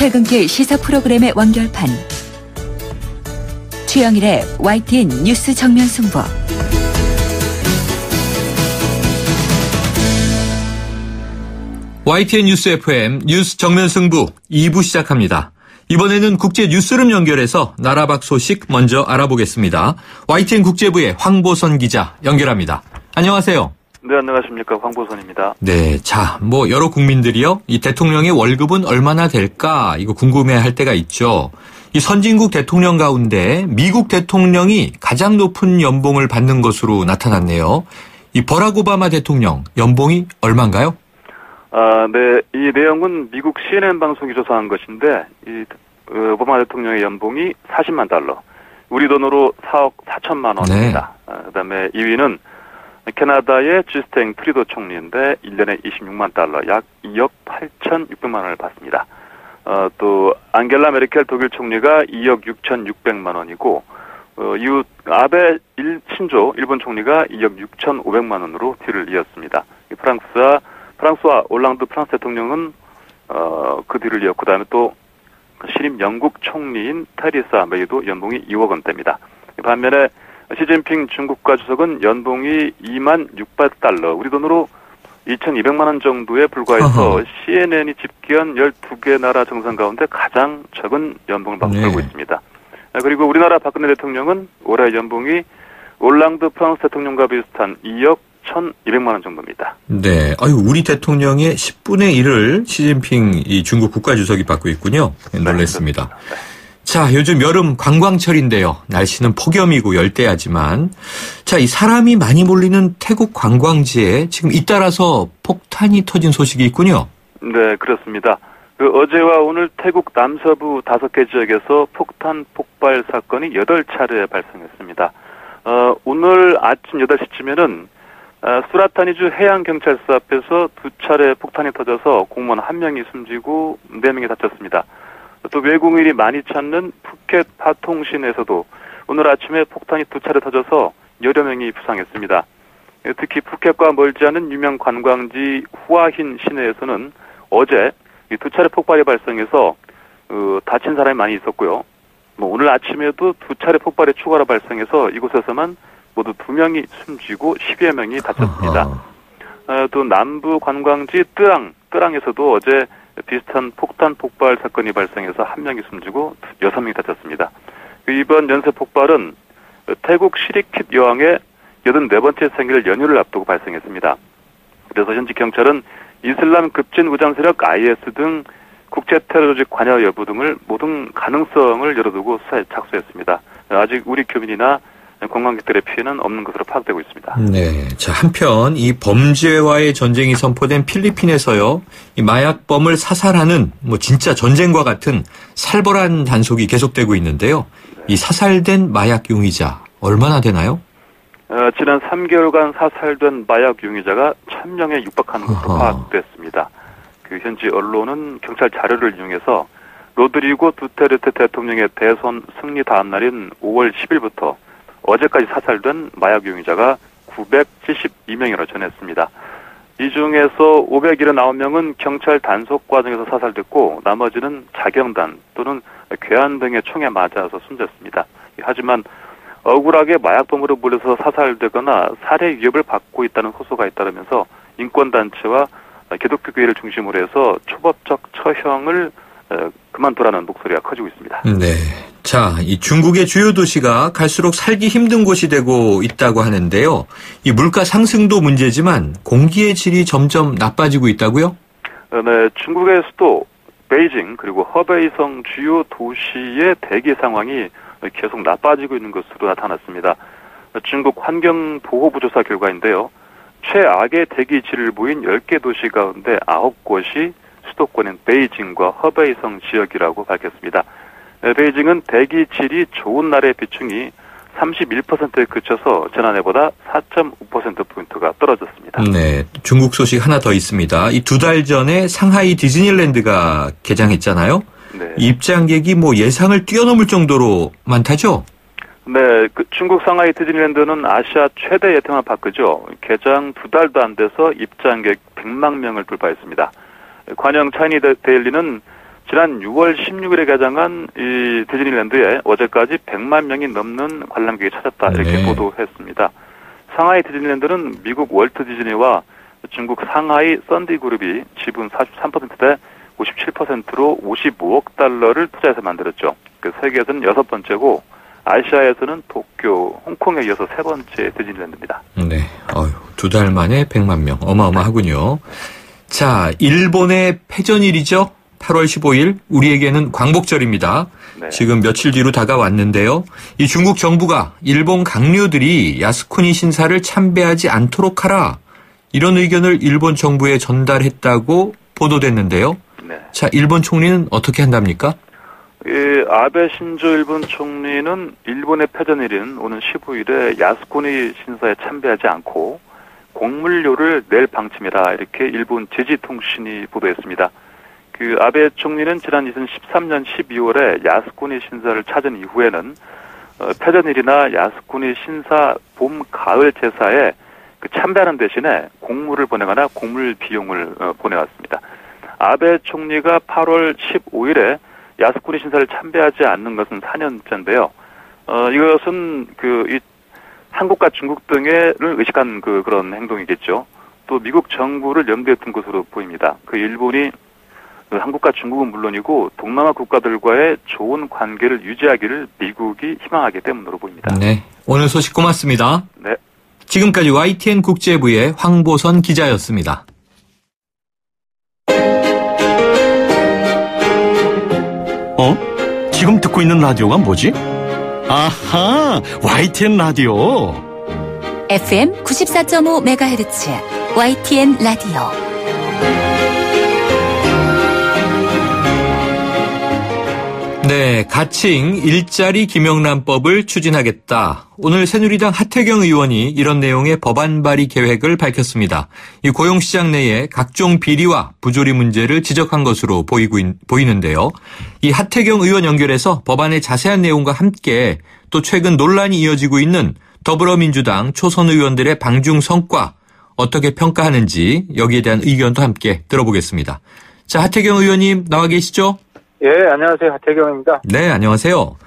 퇴근길 시사 프로그램의 완결판. 최영일의 YTN 뉴스 정면 승부. YTN 뉴스 FM 뉴스 정면 승부 2부 시작합니다. 이번에는 국제 뉴스룸 연결해서 나라 밖 소식 먼저 알아보겠습니다. YTN 국제부의 황보선 기자 연결합니다. 안녕하세요. 네, 안녕하십니까. 황보선입니다. 네, 자, 여러 국민들이요. 이 대통령의 월급은 얼마나 될까 이거 궁금해할 때가 있죠. 이 선진국 대통령 가운데 미국 대통령이 가장 높은 연봉을 받는 것으로 나타났네요. 이 버락 오바마 대통령 연봉이 얼마인가요? 네. 이 내용은 미국 CNN 방송이 조사한 것인데, 오바마 대통령의 연봉이 40만 달러. 우리 돈으로 4억 4천만 원입니다. 네. 그다음에 2위는 캐나다의 주스팅 트리도 총리인데, 1년에 26만 달러, 약 2억 8,600만 원을 받습니다. 또, 안겔라 메르켈 독일 총리가 2억 6,600만 원이고, 이후 아베 신조 일본 총리가 2억 6,500만 원으로 뒤를 이었습니다. 프랑스와 올랑드 프랑스 대통령은 그 뒤를 이었고, 그다음에 또 신임 영국 총리인 테리사 메이도 연봉이 2억 원대입니다. 반면에 시진핑 중국 국가주석은 연봉이 2만 600달러, 우리 돈으로 2,200만 원 정도에 불과해서 CNN이 집계한 12개 나라 정상 가운데 가장 적은 연봉을 받고 있습니다. 그리고 우리나라 박근혜 대통령은 올해 연봉이 올랑드 프랑스 대통령과 비슷한 2억 1,200만 원 정도입니다. 네. 우리 대통령의 10분의 1을 시진핑 이 중국 국가주석이 받고 있군요. 놀랐습니다. 네. 자, 요즘 여름 관광철인데요. 날씨는 폭염이고 열대야지만, 자, 이 사람이 많이 몰리는 태국 관광지에 지금 잇따라서 폭탄이 터진 소식이 있군요. 네, 그렇습니다. 어제와 오늘 태국 남서부 5개 지역에서 폭탄 폭발 사건이 8차례 발생했습니다. 오늘 아침 8시쯤에는 수라타니주 해양경찰서 앞에서 2차례 폭탄이 터져서 공무원 1명이 숨지고 4명이 다쳤습니다. 또 외국인이 많이 찾는 푸켓 파통시내에서도 오늘 아침에 폭탄이 2차례 터져서 여러 명이 부상했습니다. 특히 푸켓과 멀지 않은 유명 관광지 후아힌 시내에서는 어제 이 2차례 폭발이 발생해서 다친 사람이 많이 있었고요. 오늘 아침에도 2차례 폭발이 추가로 발생해서 이곳에서만 모두 2명이 숨지고 10여 명이 다쳤습니다. 또 남부 관광지 뜨랑에서도 어제 비슷한 폭탄 폭발 사건이 발생해서 1명이 숨지고 6명이 다쳤습니다. 이번 연쇄 폭발은 태국 시리킷 여왕의 84번째 생일 연휴를 앞두고 발생했습니다. 그래서 현지 경찰은 이슬람 급진 우장 세력 IS 등 국제 테러 조직 관여 여부 등을 모든 가능성을 열어두고 수사에 착수했습니다. 아직 우리 교민이나 관광객들의 피해는 없는 것으로 파악되고 있습니다. 네. 자, 한편 이 범죄와의 전쟁이 선포된 필리핀에서요, 이 마약범을 사살하는 진짜 전쟁과 같은 살벌한 단속이 계속되고 있는데요. 이 사살된 마약 용의자 얼마나 되나요? 지난 3개월간 사살된 마약 용의자가 1,000명에 육박하는 것으로 파악됐습니다. 현지 언론은 경찰 자료를 이용해서 로드리고 두테르테 대통령의 대선 승리 다음 날인 5월 10일부터 어제까지 사살된 마약 용의자가 972명이라고 전했습니다. 이 중에서 579명은 경찰 단속 과정에서 사살됐고, 나머지는 자경단 또는 괴한 등의 총에 맞아서 숨졌습니다. 하지만 억울하게 마약범으로 몰려서 사살되거나 살해 위협을 받고 있다는 호소가 잇따르면서 인권단체와 기독교교회를 중심으로 해서 초법적 처형을 그만두라는 목소리가 커지고 있습니다. 네. 자, 이 중국의 주요 도시가 갈수록 살기 힘든 곳이 되고 있다고 하는데요. 이 물가 상승도 문제지만 공기의 질이 점점 나빠지고 있다고요? 네. 중국의 수도 베이징 그리고 허베이성 주요 도시의 대기 상황이 계속 나빠지고 있는 것으로 나타났습니다. 중국 환경보호부 조사 결과인데요. 최악의 대기 질을 보인 10개 도시 가운데 9곳이 수도권인 베이징과 허베이성 지역이라고 밝혔습니다. 베이징은 대기 질이 좋은 날의 비중이 31%에 그쳐서 지난해보다 4.5%포인트가 떨어졌습니다. 네, 중국 소식 하나 더 있습니다. 이 2달 전에 상하이 디즈니랜드가 개장했잖아요. 네. 입장객이 예상을 뛰어넘을 정도로 많다죠? 네, 중국 상하이 디즈니랜드는 아시아 최대의 테마파크죠. 개장 2달도 안 돼서 입장객 100만 명을 돌파했습니다. 관영 차이니 데일리는 지난 6월 16일에 개장한 이 디즈니랜드에 어제까지 100만 명이 넘는 관람객이 찾았다 이렇게 네. 보도했습니다. 상하이 디즈니랜드는 미국 월트 디즈니와 중국 상하이 썬디그룹이 지분 43%대 57%로 55억 달러를 투자해서 만들었죠. 그 세계에서는 6번째고 아시아에서는 도쿄, 홍콩에 이어서 3번째 디즈니랜드입니다. 네. 두 달 만에 100만 명. 어마어마하군요. 자, 일본의 패전일이죠. 8월 15일 우리에게는 광복절입니다. 네. 지금 며칠 뒤로 다가왔는데요. 이 중국 정부가 일본 강요들이 야스쿠니 신사를 참배하지 않도록 하라. 이런 의견을 일본 정부에 전달했다고 보도됐는데요. 네. 자, 일본 총리는 어떻게 한답니까? 아베 신조 일본 총리는 일본의 패전일인 오는 15일에 야스쿠니 신사에 참배하지 않고 공물료를 낼 방침이라 이렇게 일본 제지통신이 보도했습니다. 그 아베 총리는 지난 2013년 12월에 야스쿠니 신사를 찾은 이후에는 패전일이나 야스쿠니 신사 봄, 가을 제사에 그 참배하는 대신에 공물을 보내거나 공물 비용을 보내왔습니다. 아베 총리가 8월 15일에 야스쿠니 신사를 참배하지 않는 것은 4년째인데요. 이것은 이 한국과 중국 등을 의식한 그런 행동이겠죠. 또 미국 정부를 염두에 둔 것으로 보입니다. 일본이 한국과 중국은 물론이고 동남아 국가들과의 좋은 관계를 유지하기를 미국이 희망하기 때문으로 보입니다. 네. 오늘 소식 고맙습니다. 네. 지금까지 YTN 국제부의 황보선 기자였습니다. 지금 듣고 있는 라디오가 뭐지? 아하, YTN 라디오. FM 94.5MHz YTN 라디오. 네, 가칭 일자리 김영란법을 추진하겠다. 오늘 새누리당 하태경 의원이 이런 내용의 법안 발의 계획을 밝혔습니다. 이 고용시장 내에 각종 비리와 부조리 문제를 지적한 것으로 보이는데요. 이 하태경 의원 연결해서 법안의 자세한 내용과 함께 또 최근 논란이 이어지고 있는 더불어민주당 초선 의원들의 방중 성과 어떻게 평가하는지 여기에 대한 의견도 함께 들어보겠습니다. 자, 하태경 의원님 나와 계시죠? 예, 안녕하세요. 하태경입니다. 네, 안녕하세요.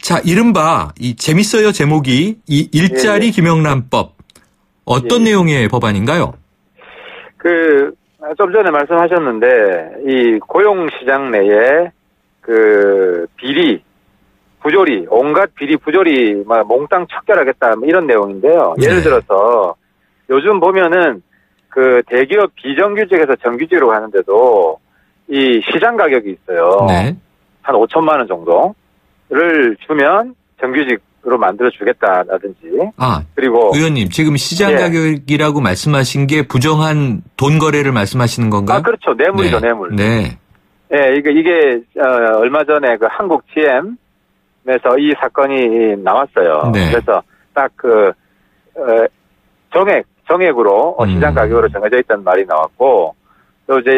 자, 이른바 재밌어요 제목이 이 일자리 예. 김영란법 어떤 내용의 법안인가요? 좀 전에 말씀하셨는데 이 고용시장 내에 비리, 부조리, 온갖 비리, 부조리 몽땅 척결하겠다 이런 내용인데요. 네. 예를 들어서 요즘 보면은 대기업 비정규직에서 정규직으로 가는데도 이 시장 가격이 있어요. 네. 한 5천만 원 정도를 주면 정규직으로 만들어 주겠다라든지. 그리고 의원님 지금 시장 예. 가격이라고 말씀하신 게 부정한 돈 거래를 말씀하시는 건가요? 그렇죠. 뇌물이죠, 네. 뇌물. 네. 예, 이게 얼마 전에 한국 GM에서 이 사건이 나왔어요. 네. 그래서 딱 정액으로 시장 가격으로 정해져 있다는 말이 나왔고, 또 이제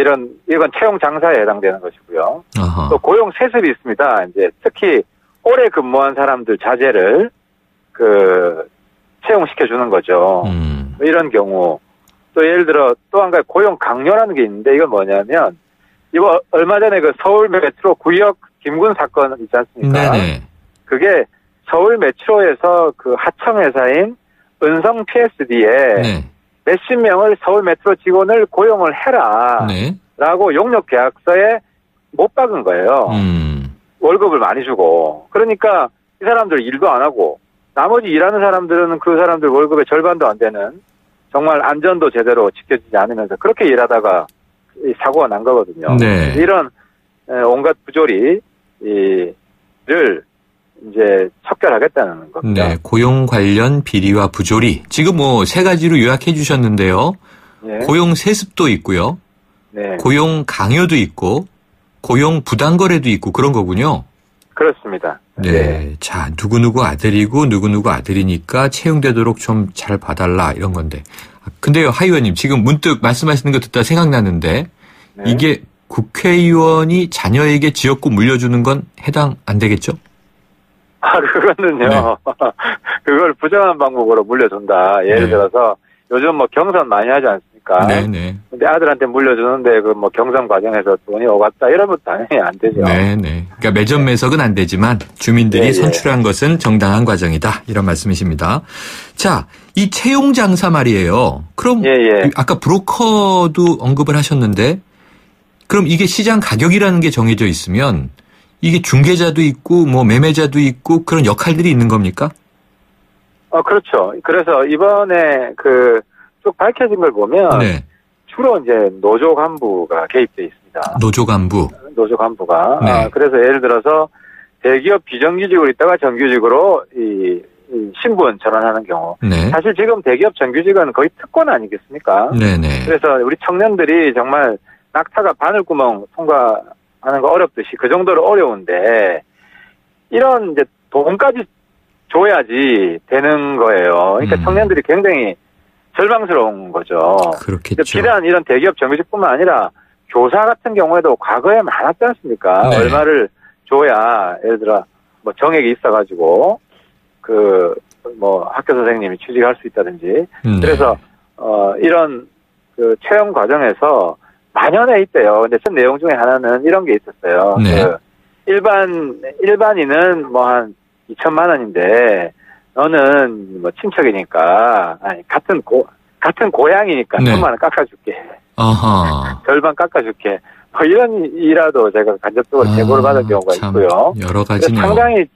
이건 채용 장사에 해당되는 것이고요. 아하. 또 고용 세습이 있습니다. 이제 특히 오래 근무한 사람들 자재를 채용시켜 주는 거죠. 이런 경우. 또 예를 들어 또 한 가지 고용 강요라는 게 있는데 이건 뭐냐면 이거 얼마 전에 서울 메트로 구역 김군 사건 있지 않습니까? 네네. 그게 서울 메트로에서 하청 회사인 은성 PSD에 네. 몇십 명을 서울 메트로 직원을 고용을 해라. 네. 라고 용역 계약서에 못 박은 거예요. 월급을 많이 주고. 그러니까 이 사람들 일도 안 하고 나머지 일하는 사람들은 그 사람들 월급의 절반도 안 되는 정말 안전도 제대로 지켜지지 않으면서 그렇게 일하다가 이 사고가 난 거거든요. 네. 이런 온갖 부조리를 이제 척결하겠다는 겁니다. 네. 고용 관련 비리와 부조리. 지금 세 가지로 요약해 주셨는데요. 예. 고용 세습도 있고요. 네. 고용 강요도 있고 고용 부당거래도 있고 그런 거군요. 그렇습니다. 네. 자, 누구누구 아들이고 누구누구 아들이니까 채용되도록 좀 잘 봐달라 이런 건데. 근데요, 하 의원님 지금 문득 말씀하시는 거 듣다 생각나는데 네. 이게 국회의원이 자녀에게 지역구 물려주는 건 해당 안 되겠죠? 그거는요. 네. 그걸 부정한 방법으로 물려준다. 예를 네. 들어서 요즘 경선 많이 하지 않습니까? 네네. 근데 내 아들한테 물려주는데 그 뭐 경선 과정에서 돈이 오갔다 이러면 당연히 안 되죠. 네네. 그러니까 매점매석은 안 되지만 주민들이 선출한 것은 정당한 과정이다. 이런 말씀이십니다. 자, 이 채용 장사 말이에요. 그럼 아까 브로커도 언급을 하셨는데 그럼 이게 시장 가격이라는 게 정해져 있으면 이게 중개자도 있고 뭐 매매자도 있고 그런 역할들이 있는 겁니까? 그렇죠. 그래서 이번에 쭉 밝혀진 걸 보면 주로 이제 노조 간부가 개입돼 있습니다. 노조 간부가. 네. 그래서 예를 들어서 대기업 비정규직으로 있다가 정규직으로 이 신분 전환하는 경우. 네. 사실 지금 대기업 정규직은 거의 특권 아니겠습니까? 네네. 그래서 우리 청년들이 정말 낙타가 바늘구멍 통과하는 거 어렵듯이 그 정도로 어려운데 이런 이제 돈까지 줘야지 되는 거예요. 그러니까 청년들이 굉장히 절망스러운 거죠. 그렇겠죠. 비단 이런 대기업 정규직뿐만 아니라 교사 같은 경우에도 과거에 많았지 않습니까? 네. 얼마를 줘야 예를 들어 뭐 정액이 있어가지고 뭐 학교 선생님이 취직할 수 있다든지. 그래서 이런 채용 과정에서 만연해 있대요. 근데 전 내용 중에 하나는 이런 게 있었어요. 네. 일반인은 뭐 한 2천만 원인데 너는 뭐 친척이니까 같은 고향이니까 1,000만 원 깎아줄게. 절반 깎아줄게. 뭐 이런 일이라도 제가 간접적으로 제보를 받은 경우가 있고요. 여러 가지네요. 상당히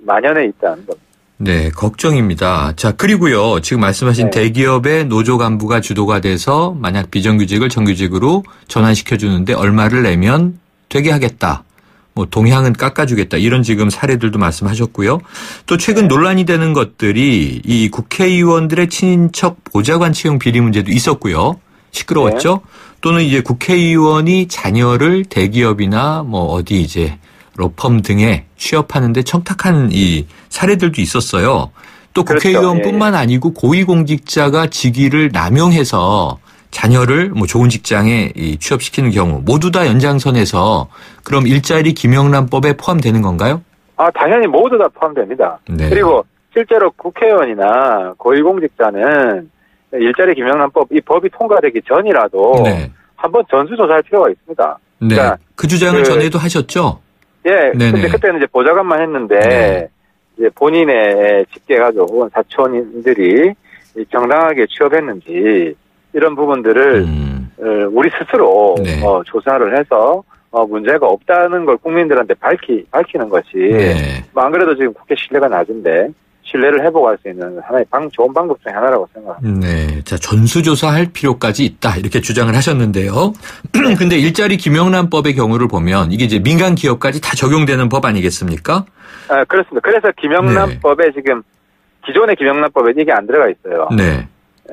만연해 있다는 겁니다. 네, 걱정입니다. 자, 그리고요, 지금 말씀하신 대기업의 노조 간부가 주도가 돼서 만약 비정규직을 정규직으로 전환시켜주는데 얼마를 내면 되게 하겠다. 뭐 동향은 깎아주겠다. 이런 지금 사례들도 말씀하셨고요. 또 최근 논란이 되는 것들이 이 국회의원들의 친인척 보좌관 채용 비리 문제도 있었고요. 시끄러웠죠. 또는 이제 국회의원이 자녀를 대기업이나 뭐 어디 이제 로펌 등에 취업하는데 청탁한 이 사례들도 있었어요. 또 국회의원뿐만 아니고 고위공직자가 직위를 남용해서 자녀를 뭐 좋은 직장에 취업시키는 경우 모두 다 연장선에서 그럼 일자리 김영란법에 포함되는 건가요? 당연히 모두 다 포함됩니다. 네. 그리고 실제로 국회의원이나 고위공직자는 일자리 김영란법 이 법이 통과되기 전이라도 한번 전수조사할 필요가 있습니다. 네. 그러니까 그 주장을 전에도 하셨죠? 예. 근데 그때는 이제 보좌관만 했는데 이제 본인의 직계가족 혹은 사촌인들이 정당하게 취업했는지 이런 부분들을 우리 스스로 조사를 해서 문제가 없다는 걸 국민들한테 밝히는 것이 안 그래도 지금 국회 신뢰가 낮은데 신뢰를 회복할 수 있는 하나의 좋은 방법 중에 하나라고 생각합니다. 네, 자 전수조사할 필요까지 있다 이렇게 주장을 하셨는데요. 근데 일자리 김영란법의 경우를 보면 이게 이제 민간 기업까지 다 적용되는 법 아니겠습니까? 그렇습니다. 그래서 김영란법에 지금 기존의 김영란법에 이게 안 들어가 있어요. 네.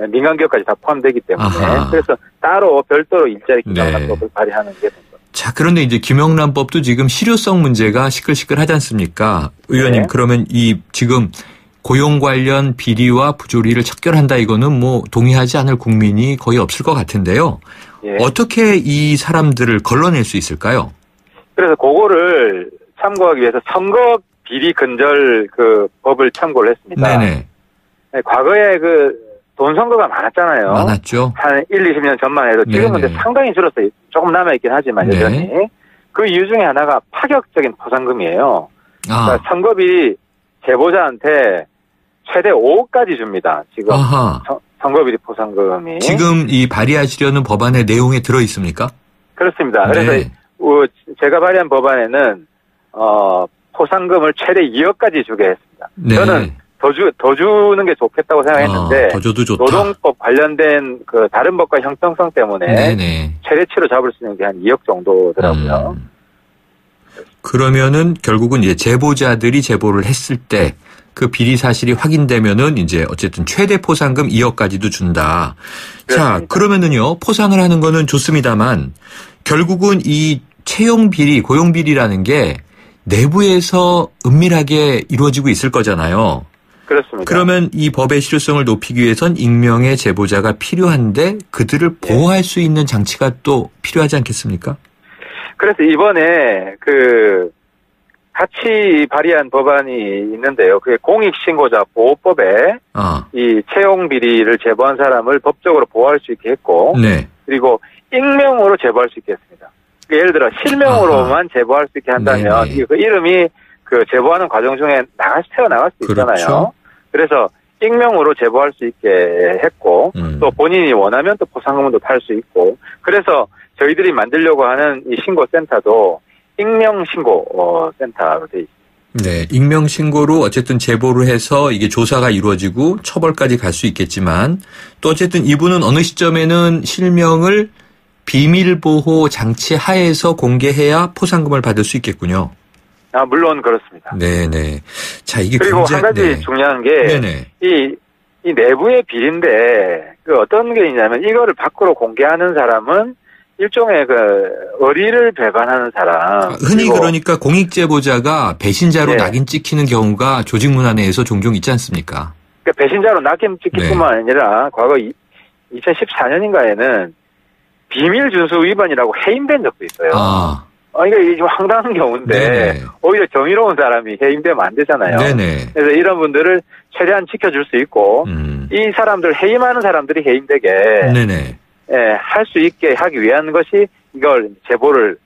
민간 기업까지 다 포함되기 때문에 그래서 따로 별도로 일자리 김영란법을 발의하는 게 된 겁니다. 자, 그런데 이제 김영란법도 지금 실효성 문제가 시끌시끌하지 않습니까? 의원님 그러면 이 지금 고용 관련 비리와 부조리를 척결한다 이거는 뭐 동의하지 않을 국민이 거의 없을 것 같은데요. 어떻게 이 사람들을 걸러낼 수 있을까요? 그래서 그거를 참고하기 위해서 선거 비리 근절 법을 참고를 했습니다. 네네. 과거에 돈 선거가 많았잖아요. 많았죠. 한 20년 전만 해도 지금은 근데 상당히 줄었어요. 조금 남아있긴 하지만 여전히. 그 이유 중에 하나가 파격적인 포상금이에요. 그러니까 선거비 제보자한테 최대 5억까지 줍니다. 지금 선거비리 포상금이. 지금 이 발의하시려는 법안의 내용에 들어 있습니까? 그렇습니다. 그래서 제가 발의한 법안에는 포상금을 최대 2억까지 주게 했습니다. 저는 더 주는 게 좋겠다고 생각했는데 더 줘도 좋다. 노동법 관련된 다른 법과 형평성 때문에 최대치로 잡을 수 있는 게 한 2억 정도더라고요. 그러면은 결국은 이제 제보자들이 제보를 했을 때 그 비리 사실이 확인되면은 이제 어쨌든 최대 포상금 2억까지도 준다. 그렇습니다. 자, 그러면은요 포상을 하는 거는 좋습니다만 결국은 이 채용 비리, 고용 비리라는 게 내부에서 은밀하게 이루어지고 있을 거잖아요. 그렇습니다. 그러면 이 법의 실효성을 높이기 위해선 익명의 제보자가 필요한데 그들을 보호할 수 있는 장치가 또 필요하지 않겠습니까? 그래서 이번에 같이 발의한 법안이 있는데요. 그게 공익신고자 보호법에 이 채용 비리를 제보한 사람을 법적으로 보호할 수 있게 했고, 그리고 익명으로 제보할 수 있겠습니다. 예를 들어 실명으로만 제보할 수 있게 한다면 그 이름이 그 제보하는 과정 중에 태어나갈 수 있잖아요. 그렇죠. 그래서 익명으로 제보할 수 있게 했고 또 본인이 원하면 또 포상금도 탈 수 있고 그래서 저희들이 만들려고 하는 이 신고센터도 익명신고 센터로 돼 있습니다. 네, 익명신고로 어쨌든 제보를 해서 이게 조사가 이루어지고 처벌까지 갈 수 있겠지만 또 어쨌든 이분은 어느 시점에는 실명을 비밀보호 장치 하에서 공개해야 포상금을 받을 수 있겠군요. 아, 물론 그렇습니다. 네네. 자, 이게 그리고 한 가지 중요한 게 이 내부의 비리인데 그 어떤 게 있냐면 이거를 밖으로 공개하는 사람은 일종의 그 의리를 배반하는 사람. 흔히 그러니까 공익제보자가 배신자로 낙인 찍히는 경우가 조직 문화 내에서 종종 있지 않습니까? 그러니까 배신자로 낙인 찍힐 뿐만 아니라 과거 2014년인가에는 비밀 준수 위반이라고 해임된 적도 있어요. 이게 좀 황당한 경우인데 오히려 정의로운 사람이 해임되면 안 되잖아요. 그래서 이런 분들을 최대한 지켜줄 수 있고 이 사람들 해임하는 사람들이 해임되게 할 수 있게 하기 위한 것이 이걸 제보를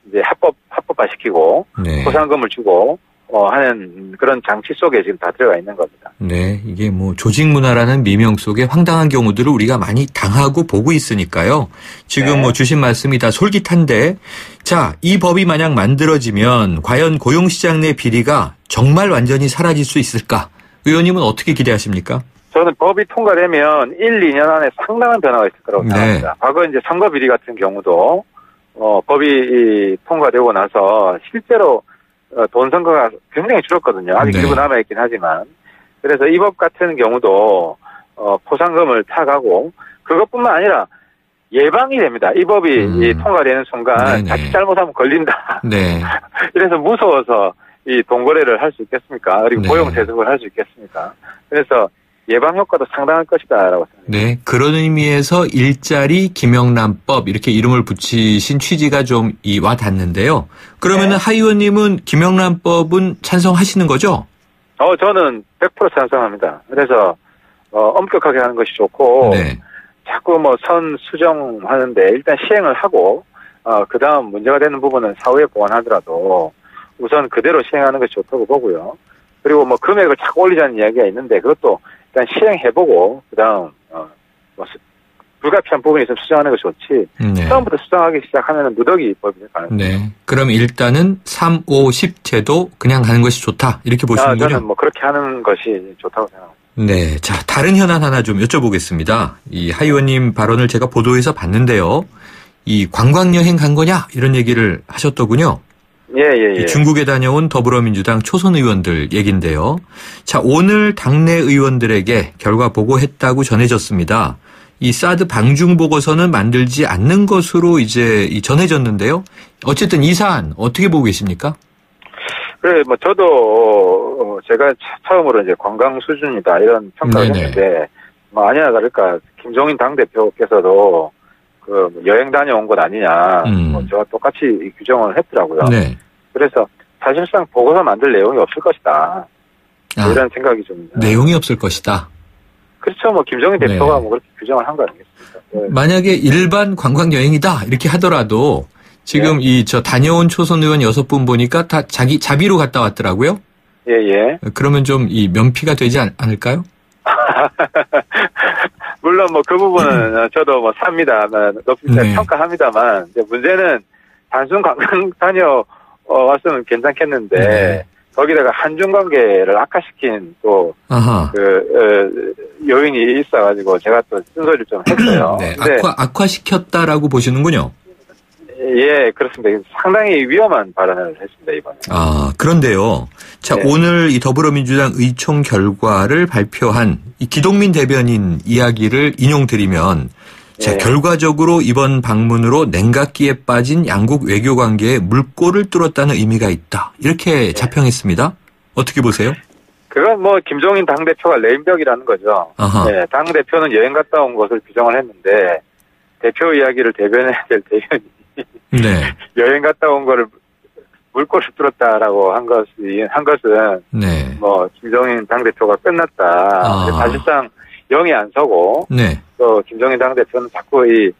이제 합법화시키고 포상금을 주고 하는 그런 장치 속에 지금 다 들어가 있는 겁니다. 네, 이게 뭐 조직 문화라는 미명 속에 황당한 경우들을 우리가 많이 당하고 보고 있으니까요. 지금 뭐 주신 말씀이 다 솔깃한데, 자, 이 법이 만약 만들어지면 과연 고용시장 내 비리가 정말 완전히 사라질 수 있을까? 의원님은 어떻게 기대하십니까? 저는 법이 통과되면 1, 2년 안에 상당한 변화가 있을 거라고 생각합니다. 과거 이제 선거 비리 같은 경우도 법이 통과되고 나서 실제로 돈 선거가 굉장히 줄었거든요. 아직 일부 남아있긴 하지만. 그래서 이 법 같은 경우도 포상금을 타가고 그것뿐만 아니라 예방이 됩니다. 이 법이 통과되는 순간 자칫 잘못하면 걸린다. 이래서 무서워서 이 돈거래를 할 수 있겠습니까? 그리고 고용 세습을 할 수 있겠습니까? 그래서 예방 효과도 상당할 것이다라고 생각합니다. 네, 그런 의미에서 일자리 김영란법 이렇게 이름을 붙이신 취지가 좀 와 닿는데요. 그러면은 하 의원님은 김영란법은 찬성하시는 거죠? 저는 100% 찬성합니다. 그래서 엄격하게 하는 것이 좋고 자꾸 뭐 선 수정하는데 일단 시행을 하고 그다음 문제가 되는 부분은 사후에 보완하더라도 우선 그대로 시행하는 것이 좋다고 보고요. 그리고 뭐 금액을 자꾸 올리자는 이야기가 있는데 그것도 일단 시행해보고 그다음 불가피한 부분이 있으면 수정하는 것이 좋지 처음부터 수정하기 시작하면 누더기 법이 될 가능성이 그럼 일단은 3, 5, 10 제도 그냥 가는 것이 좋다 이렇게 보시는군요. 저는 뭐 그렇게 하는 것이 좋다고 생각합니다. 네, 자 다른 현안 하나 좀 여쭤보겠습니다. 이 하 의원님 발언을 제가 보도에서 봤는데요. 이 관광여행 간 거냐 이런 얘기를 하셨더군요. 예. 중국에 다녀온 더불어민주당 초선 의원들 얘긴데요. 자, 오늘 당내 의원들에게 결과 보고했다고 전해졌습니다. 이 사드 방중 보고서는 만들지 않는 것으로 이제 전해졌는데요. 어쨌든 이 사안 어떻게 보고 계십니까? 그래, 뭐 저도 제가 처음으로 이제 관광 수준이다 이런 평가를 했는데 뭐 아니나 다를까 김종인 당대표께서도 그 여행 다녀온 것 아니냐, 뭐 저와 똑같이 규정을 했더라고요. 그래서 사실상 보고서 만들 내용이 없을 것이다. 이런 생각이 좀. 내용이 없을 것이다. 그렇죠. 뭐 김정인 대표가 뭐 그렇게 규정을 한 거 아니겠습니까? 만약에 일반 관광 여행이다 이렇게 하더라도 지금 다녀온 초선 의원 6분 보니까 다 자기 자비로 갔다 왔더라고요. 예. 그러면 좀 이 면피가 되지 않을까요? 물론 뭐 그 부분은 저도 뭐 삽니다만 높이 평가합니다만 이제 문제는 단순 관광 다녀왔으면 괜찮겠는데 거기다가 한중 관계를 악화시킨 또 요인이 있어가지고 제가 또 쓴소리를 좀 했어요. 악화시켰다라고 보시는군요. 예, 그렇습니다. 상당히 위험한 발언을 했습니다, 이번에. 그런데요. 자, 오늘 이 더불어민주당 의총 결과를 발표한 이 기동민 대변인 이야기를 인용드리면, 자, 결과적으로 이번 방문으로 냉각기에 빠진 양국 외교 관계에 물꼬를 뚫었다는 의미가 있다. 이렇게 자평했습니다. 어떻게 보세요? 그건 뭐 김종인 당대표가 레임덕이라는 거죠. 네, 당대표는 여행 갔다 온 것을 규정을 했는데 대표 이야기를 대변해야 될 대변인이 여행 갔다 온 거를 물꼬를 뚫었다라고 한 것은 뭐 김종인 당대표가 끝났다. 사실상 영이 안 서고 또 김종인 당대표는 자꾸 이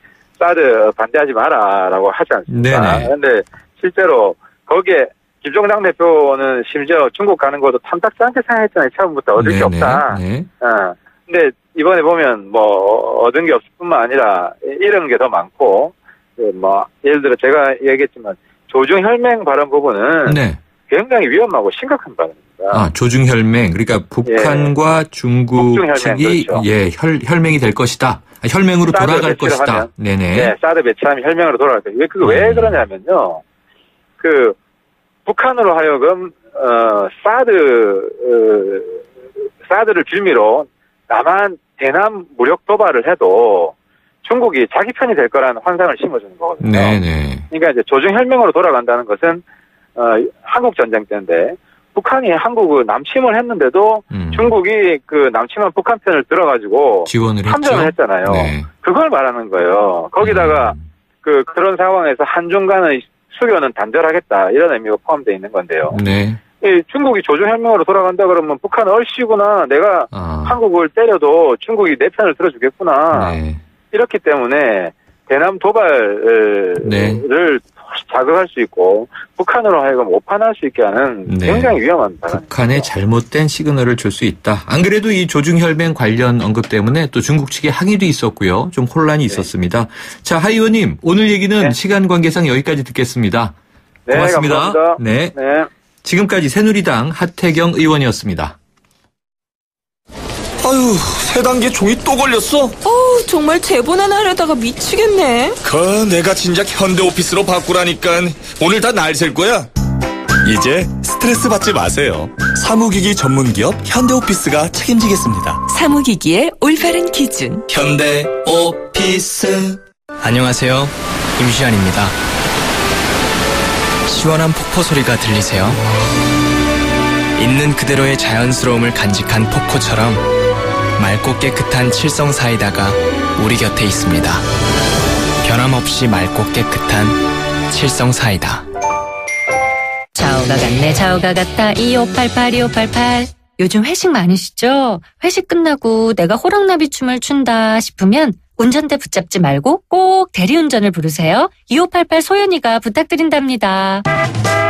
사드 반대하지 마라라고 하지 않습니까? 그런데 실제로 거기에 김종당 대표는 심지어 중국 가는 것도 탐탁지 않게 생각했잖아요. 처음부터 얻을 게 없다. 근데 이번에 보면 뭐 얻은 게 없을 뿐만 아니라 잃은 게 더 많고, 뭐 예를 들어 제가 얘기했지만 조중혈맹 발언 부분은 굉장히 위험하고 심각한 발언입니다. 아, 조중혈맹. 그러니까 북한과 중국 측이 그렇죠. 혈맹이 될 것이다. 혈맹으로 돌아갈 것이다. 네, 사드 배치하면 혈맹으로 돌아갈 것이다. 왜 그러냐면요. 북한으로 하여금 사드를 빌미로 대남 무력 도발을 해도 중국이 자기 편이 될 거라는 환상을 심어주는 거거든요. 그러니까 이제 조중혈맹으로 돌아간다는 것은 한국 전쟁 때인데 북한이 한국을 남침을 했는데도 중국이 그 남침한 북한 편을 들어가지고 지원을 참전을 했잖아요. 그걸 말하는 거예요. 거기다가 그런 상황에서 한중 간의 수교는 단절하겠다 이런 의미가 포함되어 있는 건데요. 중국이 조중혈맹으로 돌아간다 그러면 북한 얼씨구나. 내가 한국을 때려도 중국이 내 편을 들어주겠구나. 이렇기 때문에 대남 도발을 자극할 수 있고 북한으로 하여금 오판할 수 있게 하는 굉장히 위험한 발언입니다. 북한에 잘못된 시그널을 줄 수 있다. 안 그래도 이 조중혈맹 관련 언급 때문에 또 중국 측에 항의도 있었고요. 좀 혼란이 있었습니다. 자, 하 의원님, 오늘 얘기는 시간 관계상 여기까지 듣겠습니다. 고맙습니다. 감사합니다. 지금까지 새누리당 하태경 의원이었습니다. 아유, 세 단계 종이 또 걸렸어? 정말 제본 하나 하려다가 미치겠네. 내가 진작 현대오피스로 바꾸라니까. 오늘 다 날 셀 거야. 이제 스트레스 받지 마세요. 사무기기 전문기업 현대오피스가 책임지겠습니다. 사무기기의 올바른 기준 현대오피스. 안녕하세요, 임시안입니다. 시원한 폭포 소리가 들리세요? 있는 그대로의 자연스러움을 간직한 폭포처럼 맑고 깨끗한 칠성 사이다가 우리 곁에 있습니다. 변함없이 맑고 깨끗한 칠성 사이다. 좌우가 같네, 좌우가 같다. 2588, 2588. 요즘 회식 많으시죠? 회식 끝나고 내가 호랑나비 춤을 춘다 싶으면 운전대 붙잡지 말고 꼭 대리운전을 부르세요. 2588 소연이가 부탁드린답니다.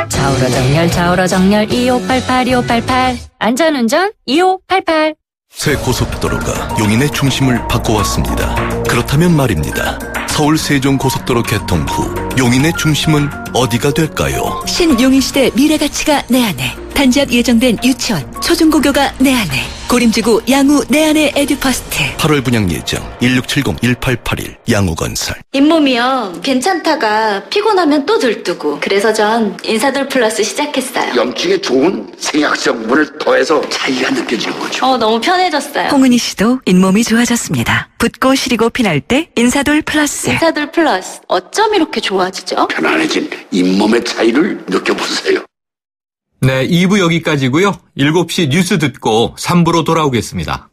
좌우로 정렬, 좌우로 정렬. 2588, 2588. 안전운전 2588. 새 고속도로가 용인의 중심을 바꿔왔습니다. 그렇다면 말입니다. 서울 세종고속도로 개통 후 용인의 중심은 어디가 될까요? 신용인시대 미래가치가 내 안에. 단지 앞 예정된 유치원, 초중고교가 내 안에. 고림지구 양우 내 안에 에듀퍼스트. 8월 분양 예정 1670-1881 양우건설. 잇몸이요. 괜찮다가 피곤하면 또 들뜨고. 그래서 전 인사돌 플러스 시작했어요. 염증에 좋은 생약성분을 더해서 차이가 느껴지는 거죠. 너무 편해졌어요. 홍은희 씨도 잇몸이 좋아졌습니다. 붓고 시리고 피날 때 인사돌 플러스. 인사돌 플러스. 어쩜 이렇게 좋아지죠? 편안해진 잇몸의 차이를 느껴보세요. 네, 2부 여기까지고요. 7시 뉴스 듣고 3부로 돌아오겠습니다.